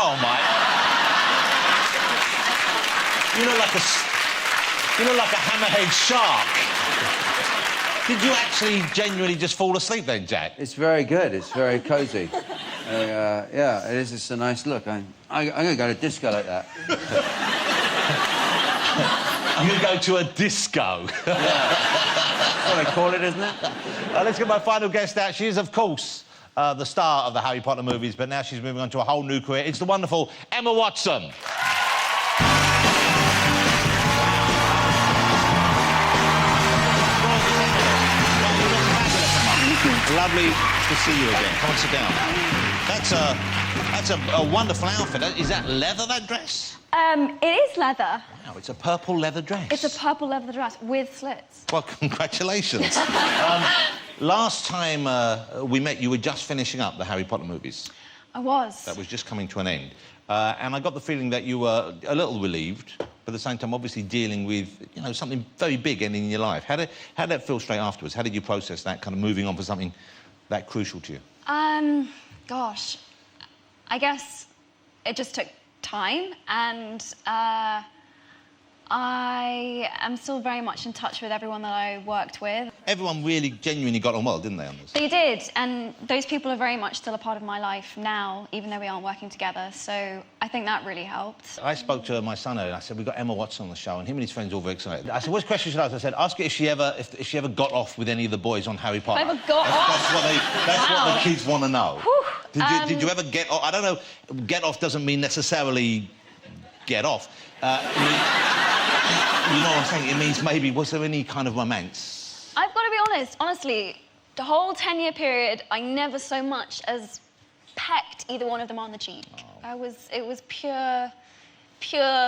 Oh, my... You look like a hammerhead shark. Did you actually genuinely just fall asleep then, Jack? It's very good. It's very cosy. Yeah, it is. It's a nice look. I'm going to go to a disco like that. You go to a disco? Yeah. That's what I call it, isn't it? Let's get my final guest out. She is, of course, the star of the Harry Potter movies, but now she's moving on to a whole new career. It's the wonderful Emma Watson. Lovely to see you again. Come on, sit down. That's a wonderful outfit. Is that leather, that dress? It is leather. Wow, it's a purple leather dress. It's a purple leather dress with slits. Well, congratulations. Last time we met, you were just finishing up the Harry Potter movies. I was. That was just coming to an end. And I got the feeling that you were a little relieved, but at the same time, obviously dealing with, you know, something very big ending in your life. How did that feel straight afterwards? How did you process that, kind of moving on for something that crucial to you? Gosh, I guess it just took time, and I am still very much in touch with everyone that I worked with. Everyone really genuinely got on well, didn't they, on this? They did, and those people are very much still a part of my life now, even though we aren't working together, so I think that really helped. I spoke to my son and I said, we've got Emma Watson on the show, and him and his friends are all very excited. I said, what question should I ask? I said, ask her if she ever got off with any of the boys on Harry Potter. Ever got off? That's what the kids want to know. Whew. Did you ever get off? I don't know, get off doesn't mean necessarily get off. You know what I'm saying? It means maybe, was there any kind of romance? I've got to be honest, honestly, the whole 10-year period, I never so much as pecked either one of them on the cheek. Oh. It was pure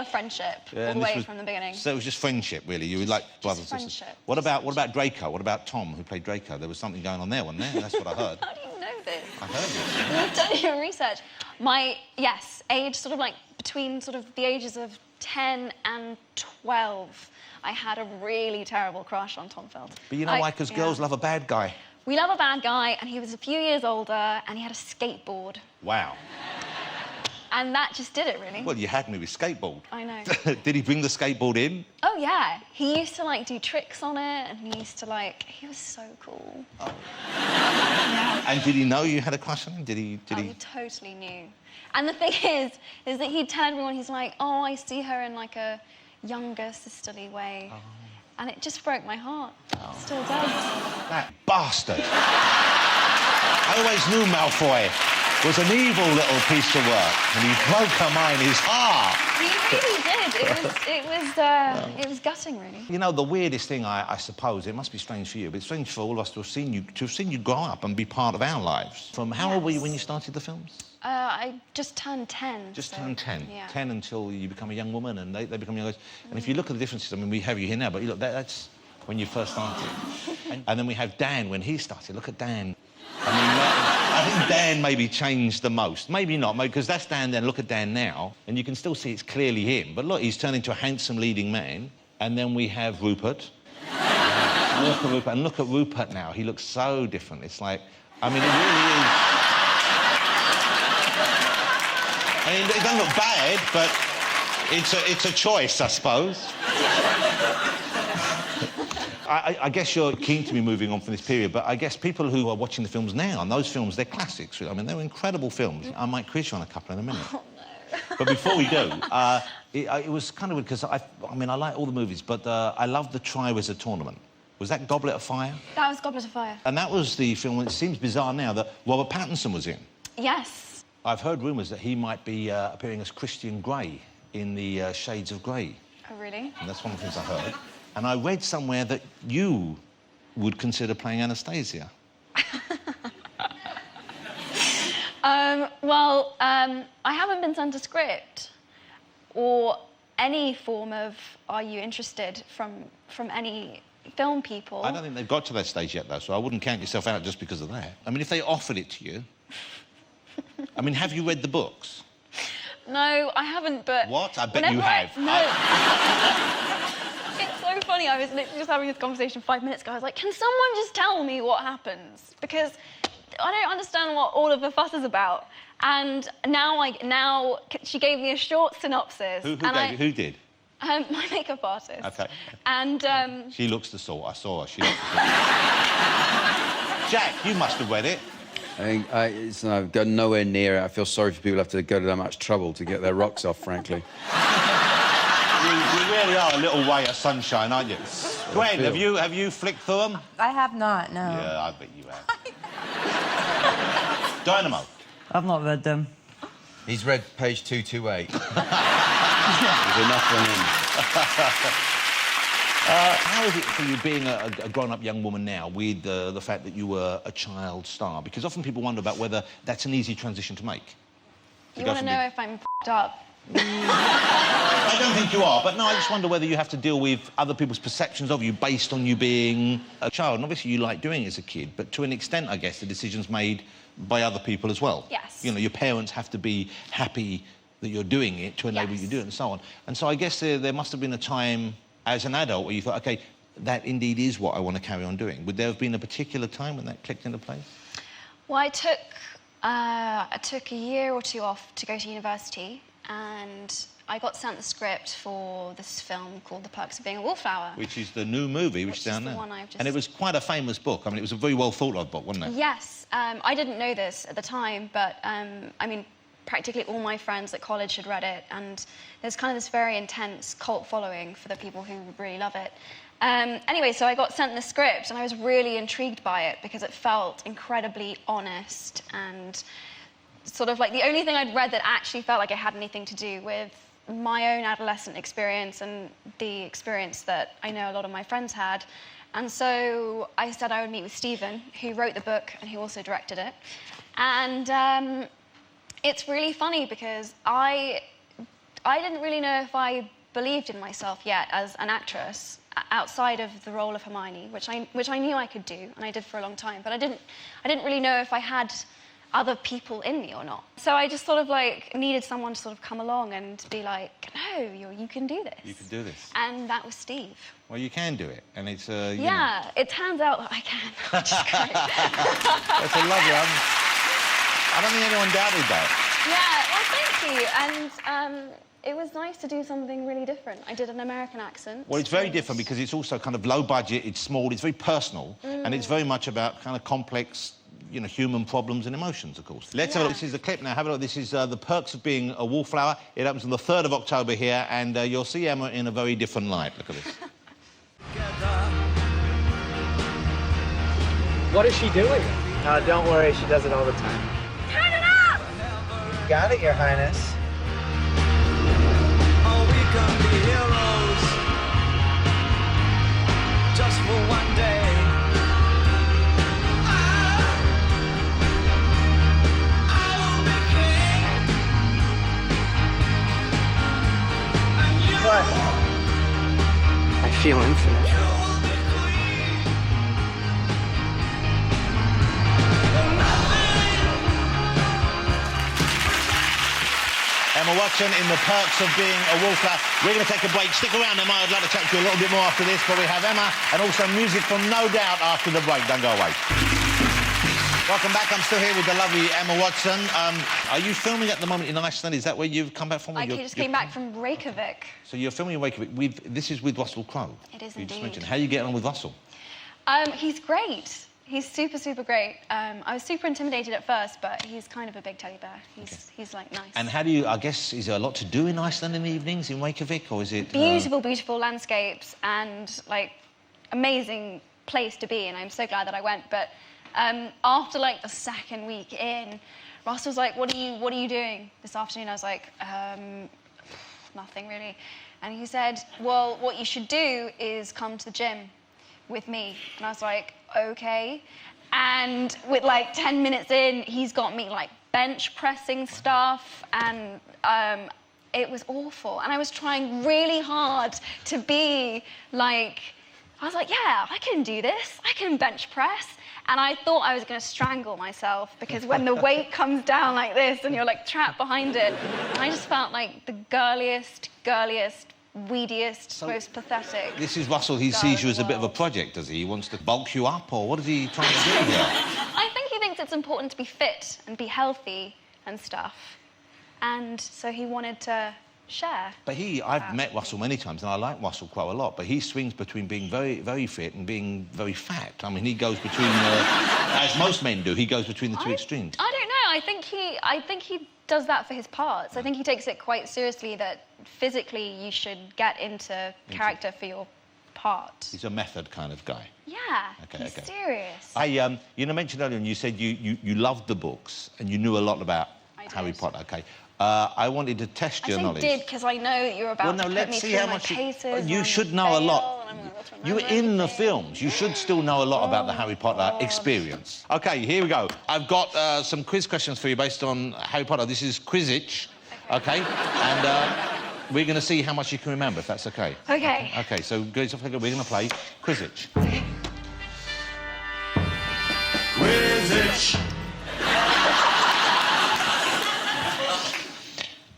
friendship all the way from the beginning. So it was just friendship, really? You were like brothers and sisters? What about Draco? What about Tom, who played Draco? There was something going on there, wasn't there? That's what I heard. How do you know this? I heard this. You've done your research. Yes, age sort of like between sort of the ages of 10 and 12, I had a really terrible crush on Tom Felton. But you know why? Because girls love a bad guy. We love a bad guy, and he was a few years older, and he had a skateboard. Wow. And that just did it, really. Well, you had me with skateboard. I know. Did he bring the skateboard in? Oh, yeah. He used to, like, do tricks on it, and he used to, like... He was so cool. Oh. Yeah. And did he know you had a crush on him? He totally knew. And the thing is that he'd tell everyone, he's like, oh, I see her in, like, a younger, sisterly way. Oh. And it just broke my heart. Oh. It still does. That bastard. I always knew Malfoy was an evil little piece of work, and he broke her mind, his heart. He really did. It was gutting, really. You know, the weirdest thing, I suppose, it must be strange for you, but it's strange for all of us to have seen you grow up and be part of our lives. From how old were you when you started the films? I just turned 10. Just turned 10? Yeah. 10 until you become a young woman, and they become young. And if you look at the differences, I mean, we have you here now, but you look, that's when you first started. And then we have Dan when he started. Look at Dan. I mean, I think Dan maybe changed the most. Maybe not, because that's Dan then. Look at Dan now, and you can still see it's clearly him. But look, he's turned into a handsome leading man. And then we have Rupert. Look at Rupert. And look at Rupert now. He looks so different. It's like, I mean, it really is... I mean, it doesn't look bad, but it's a choice, I suppose. I guess you're keen to be moving on from this period, but I guess people who are watching the films now, and those films, they're classics. I mean, they're incredible films. I might quiz you on a couple in a minute. Oh, no. But before we do, it was kind of weird, because I mean, I like all the movies, but I love the Triwizard Tournament. Was that Goblet of Fire? That was Goblet of Fire. And that was the film, it seems bizarre now, that Robert Pattinson was in. Yes. I've heard rumours that he might be appearing as Christian Grey in the Shades of Grey. Oh, really? And that's one of the things I heard. And I read somewhere that you would consider playing Anastasia. I haven't been sent a script or any form of "Are you interested?" from any film people. I don't think they've got to that stage yet, though, so I wouldn't count yourself out just because of that. I mean, if they offered it to you... I mean, have you read the books? No, I haven't, but... What? I bet you have. No. It's so funny. I was literally just having this conversation 5 minutes ago. I was like, can someone just tell me what happens? Because I don't understand what all of the fuss is about. And now she gave me a short synopsis. Who did? My makeup artist. Okay. And she looks the sort. I saw her. She looks the sort. Jack, you must have read it. I've got nowhere near it. I feel sorry for people who have to go to that much trouble to get their rocks off, frankly. You really are a little ray of sunshine, aren't you? Gwen, have you flicked through them? I have not, no. Yeah, I bet you have. Dynamo. I've not read them. He's read page 228. There's enough for him. How is it for you being a grown-up young woman now with the fact that you were a child star? Because often people wonder about whether that's an easy transition to make. You want to know if I'm f***ed up? I don't think you are, but no, I just wonder whether you have to deal with other people's perceptions of you based on you being a child. And obviously you like doing it as a kid, but to an extent, I guess, the decision's made by other people as well. Yes. You know, your parents have to be happy that you're doing it to enable you to do it and so on. And so I guess there must have been a time as an adult where you thought, OK, that indeed is what I want to carry on doing. Would there have been a particular time when that clicked into place? Well, I took a year or two off to go to university, and I got sent the script for this film called The Perks of Being a Wallflower. Which is the new movie, which is down there. One I've just... And it was quite a famous book. I mean, it was a very well thought of book, wasn't it? Yes. I didn't know this at the time, but, I mean, practically all my friends at college had read it, and there's kind of this very intense cult following for the people who really love it. Anyway, so I got sent the script, and I was really intrigued by it because it felt incredibly honest and sort of like the only thing I'd read that actually felt like it had anything to do with my own adolescent experience and the experience that I know a lot of my friends had. And so I said I would meet with Stephen, who wrote the book and who also directed it. And it's really funny because I didn't really know if I believed in myself yet as an actress outside of the role of Hermione, which I knew I could do, and I did for a long time. But I didn't really know if I had other people in me or not. So I just sort of like needed someone to sort of come along and be like, no, you can do this. You can do this. And that was Steve. Well, you can do it, and it's yeah, it turns out that I can. Which is great. That's a lovely. I don't think anyone doubted that. Yeah, well, thank you. And it was nice to do something really different. I did an American accent. Well, it's very different because it's also kind of low budget, it's small, it's very personal, and it's very much about kind of complex, you know, human problems and emotions, of course. Let's have a look. This is the clip now. Have a look. This is The Perks of Being a Wallflower. It opens on the 3rd of October here, and you'll see Emma in a very different light. Look at this. What is she doing? Don't worry, she does it all the time. Turn it up! Got it, Your Highness. Oh, we can be heroes just for one day. I will be king. And you What? I feel infinite. will be queen. And nothing. Emma Watson in The Perks of Being a Wallflower. We're going to take a break. Stick around, Emma. I'd like to chat to you a little bit more after this, but we have Emma and also music from No Doubt after the break. Don't go away. Welcome back. I'm still here with the lovely Emma Watson. Are you filming at the moment in Iceland? Is that where you've come back from? I just came back from Reykjavik. So you're filming in Reykjavik. This is with Russell Crowe. It is you just indeed. mentioned. How are you getting on with Russell? He's great. He's super, super great. I was super intimidated at first, but he's kind of a big teddy bear. He's like nice. And how do you, I guess, is there a lot to do in Iceland in the evenings in Reykjavik, or is it... Beautiful, beautiful landscapes and, like, amazing place to be, and I'm so glad that I went. But after, like, the second week in, Ross was like, what are you doing this afternoon? I was like, nothing really. And he said, well, what you should do is come to the gym with me. And I was like, okay. And with like 10 minutes in, he's got me like bench pressing stuff, and it was awful. And I was trying really hard to be like, I was like, yeah, I can do this. I can bench press. And I thought I was going to strangle myself, because when the weight comes down like this and you're like trapped behind it, I just felt like the girliest, weediest, most pathetic. This is Russell, he sees you as a bit of a project, does he? He wants to bulk you up, or what is he trying to do here? I think he thinks it's important to be fit and be healthy and stuff. And so he wanted to share. But I've met Russell many times, and I like Russell quite a lot, but he swings between being very, very fit and being very fat. I mean, he goes between, as most men do, he goes between the two extremes. I don't know. I think he does that for his parts. I think he takes it quite seriously that physically you should get into character for your part. He's a method kind of guy. Yeah, Okay, he's okay. serious. You know, mentioned earlier, and you said you loved the books and you knew a lot about Harry Potter. Okay. I wanted to test your knowledge. I did because I know that you're about to put me through my paces. You should know a lot. You were in the films. You should still know a lot about the Harry Potter experience. Okay, here we go. I've got some quiz questions for you based on Harry Potter. This is Quizzitch, okay? And we're going to see how much you can remember, if that's okay. Okay. Okay, so we're going to play Quizzitch. Quizzitch.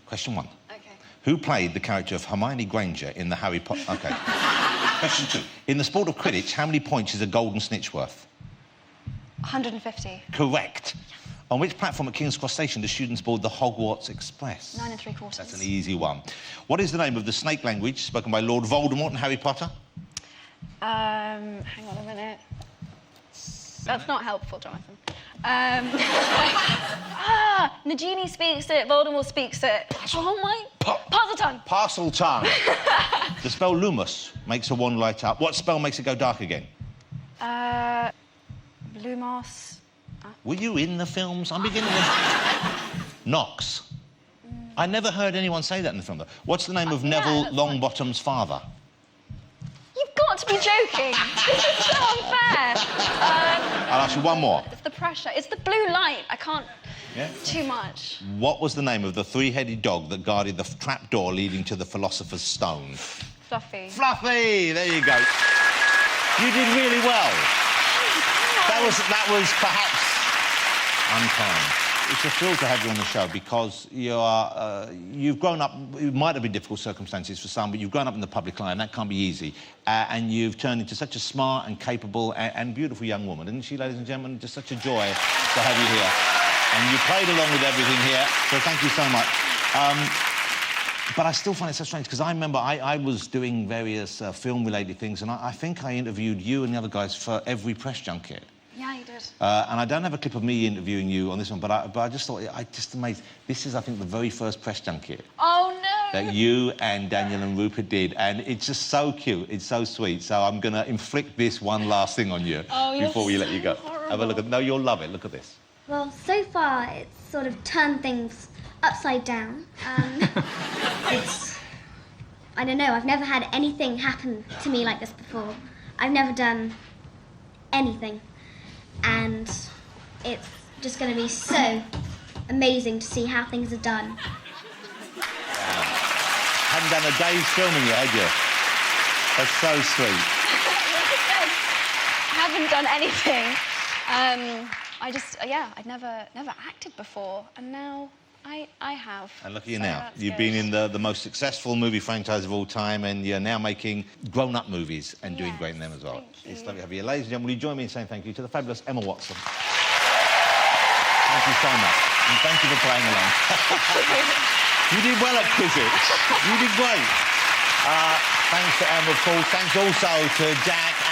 Question 1. Okay. Who played the character of Hermione Granger in the Harry Potter... Okay. Question 2. In the sport of Quidditch, how many points is a golden snitch worth? 150. Correct. On which platform at King's Cross Station do students board the Hogwarts Express? 9 3/4. That's an easy one. What is the name of the snake language spoken by Lord Voldemort in Harry Potter? Hang on a minute. That's not helpful, Jonathan. Nagini speaks it, Voldemort speaks it. Oh my... Parseltongue. Parseltongue. The spell Lumos makes a wand light up. What spell makes it go dark again? Lumos. Were you in the films? I'm beginning to... Nox. I never heard anyone say that in the film, though. What's the name of Neville Longbottom's father? You've got to be joking. This is so unfair. I'll ask you one more. It's the pressure. It's the blue light. I can't... Yeah? Too much. What was the name of the three-headed dog that guarded the trapdoor leading to the Philosopher's Stone? Fluffy. Fluffy! There you go. You did really well. That was perhaps unkind. It's a thrill to have you on the show because you've grown up... It might have been difficult circumstances for some, but you've grown up in the public eye, and that can't be easy. And you've turned into such a smart and capable and beautiful young woman. Isn't she, ladies and gentlemen? Just such a joy to have you here. And you played along with everything here, so thank you so much. But I still find it so strange, because I remember I was doing various film-related things, and I think I interviewed you and the other guys for every press junket. Yeah, you did. And I don't have a clip of me interviewing you on this one, but I just thought, I just amazed. This is, I think, the very first press junket. Oh, no! That you and Daniel and Rupert did, and it's just so cute, it's so sweet. So I'm going to inflict this one last thing on you before we let you go. Horrible. Have a look at... No, you'll love it. Look at this. Well, so far it's sort of turned things upside down. I don't know, I've never had anything happen to me like this before. I've never done anything. And it's just going to be so amazing to see how things are done. Hadn't done a day's filming yet, had you? That's so sweet. I haven't done anything. I'd never acted before, and now I have. And look at you So now. that's You've good. been in the most successful movie franchise of all time, and you're now making grown-up movies and doing Yes, great in them as well. thank you. It's lovely to have you. Ladies and gentlemen, will you join me in saying thank you to the fabulous Emma Watson? Thank you so much, and thank you for playing along. You did well at Quizzitch. You did great. Thanks to Emma, of course. Thanks also to Jack and